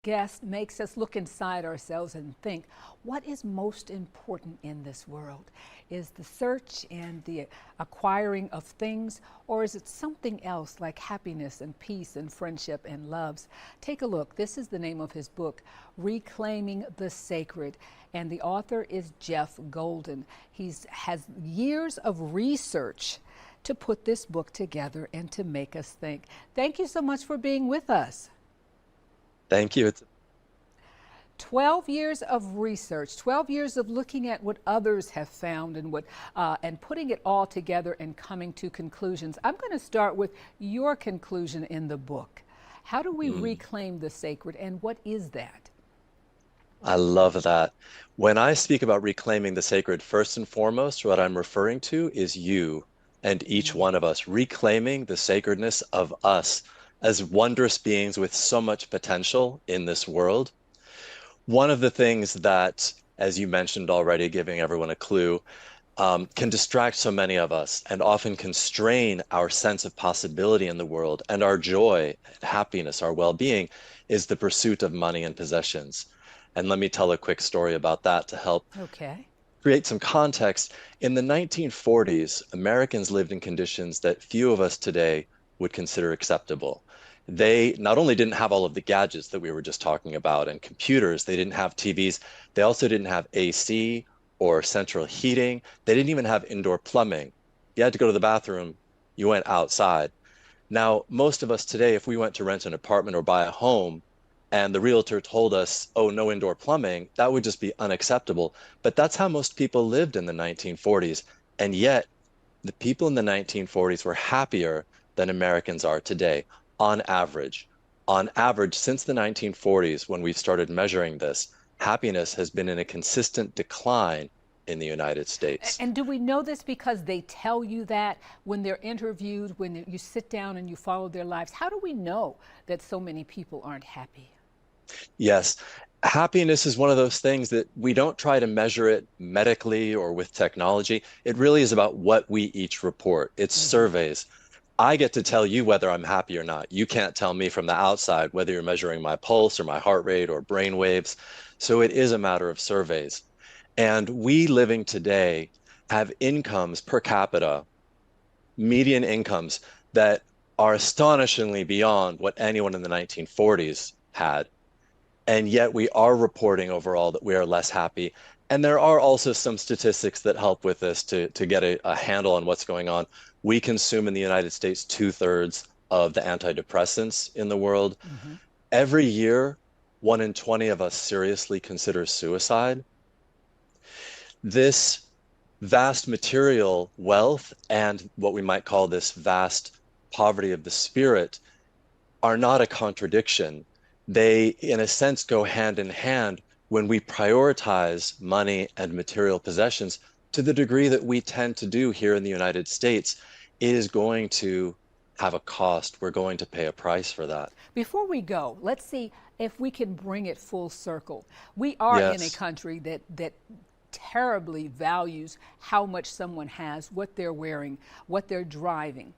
guest makes us look inside ourselves and think, what is most important in this world? Is the search and the acquiring of things, or is it something else like happiness and peace and friendship and loves? Take a look. This is the name of his book, Reclaiming the Sacred, and the author is Jeff Golden. He has years of research to put this book together and to make us think. Thank you so much for being with us. Thank you. 12 years of research, 12 years of looking at what others have found and putting it all together and coming to conclusions. I'm going to start with your conclusion in the book. How do we reclaim the sacred, and what is that? I love that. When I speak about reclaiming the sacred, first and foremost, what I'm referring to is you and each one of us, reclaiming the sacredness of us as wondrous beings with so much potential in this world. One of the things that, as you mentioned already, giving everyone a clue, can distract so many of us and often constrain our sense of possibility in the world and our joy, happiness, our well-being, is the pursuit of money and possessions. And let me tell a quick story about that to help create some context. In the 1940s, Americans lived in conditions that few of us today would consider acceptable. They not only didn't have all of the gadgets that we were just talking about and computers, they didn't have TVs, they also didn't have AC or central heating. They didn't even have indoor plumbing. You had to go to the bathroom, you went outside. Now, most of us today, if we went to rent an apartment or buy a home, and the realtor told us, oh, no indoor plumbing, that would just be unacceptable. But that's how most people lived in the 1940s. And yet, the people in the 1940s were happier than Americans are today, on average. On average, since the 1940s, when we've started measuring this, happiness has been in a consistent decline in the United States. And do we know this because they tell you that when they're interviewed, when you sit down and you follow their lives? How do we know that so many people aren't happy? Yes, happiness is one of those things that we don't try to measure it medically or with technology. It really is about what we each report. It's surveys. I get to tell you whether I'm happy or not. You can't tell me from the outside whether you're measuring my pulse or my heart rate or brain waves. So it is a matter of surveys. And we living today have incomes per capita, median incomes that are astonishingly beyond what anyone in the 1940s had. And yet we are reporting overall that we are less happy. And there are also some statistics that help with this to get a handle on what's going on. We consume in the United States 2/3 of the antidepressants in the world. Every year, 1 in 20 of us seriously considers suicide. This vast material wealth and what we might call this vast poverty of the spirit are not a contradiction. They, in a sense, go hand in hand when we prioritize money and material possessions to the degree that we tend to do here in the United States. It is going to have a cost. We're going to pay a price for that. Before we go, let's see if we can bring it full circle. We are in a country that terribly values how much someone has, what they're wearing, what they're driving.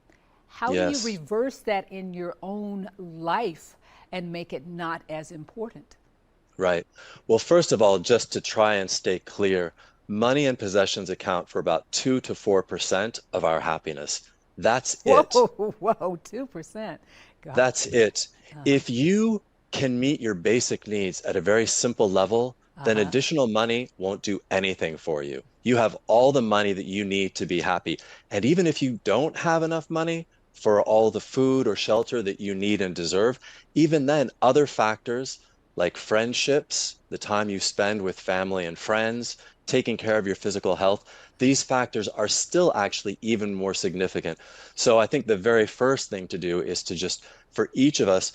How do you reverse that in your own life and make it not as important? Right. Well, first of all, just to try and stay clear, money and possessions account for about 2 to 4% of our happiness. That's it. Whoa, 2%. That's it. If you can meet your basic needs at a very simple level, then additional money won't do anything for you. You have all the money that you need to be happy. And even if you don't have enough money for all the food or shelter that you need and deserve, even then, other factors like friendships, the time you spend with family and friends, taking care of your physical health, these factors are still actually even more significant. So I think the very first thing to do is to just, for each of us,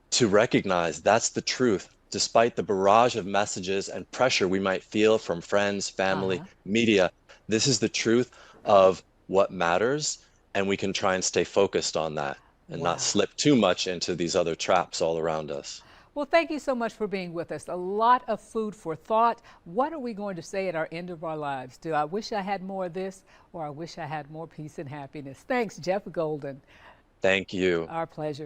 to recognize that's the truth. Despite the barrage of messages and pressure we might feel from friends, family, media, this is the truth of what matters, and we can try and stay focused on that and not slip too much into these other traps all around us. Well, thank you so much for being with us. A lot of food for thought. What are we going to say at our end of our lives? Do I wish I had more of this, or I wish I had more peace and happiness? Thanks, Jeff Golden. Thank you. Our pleasure.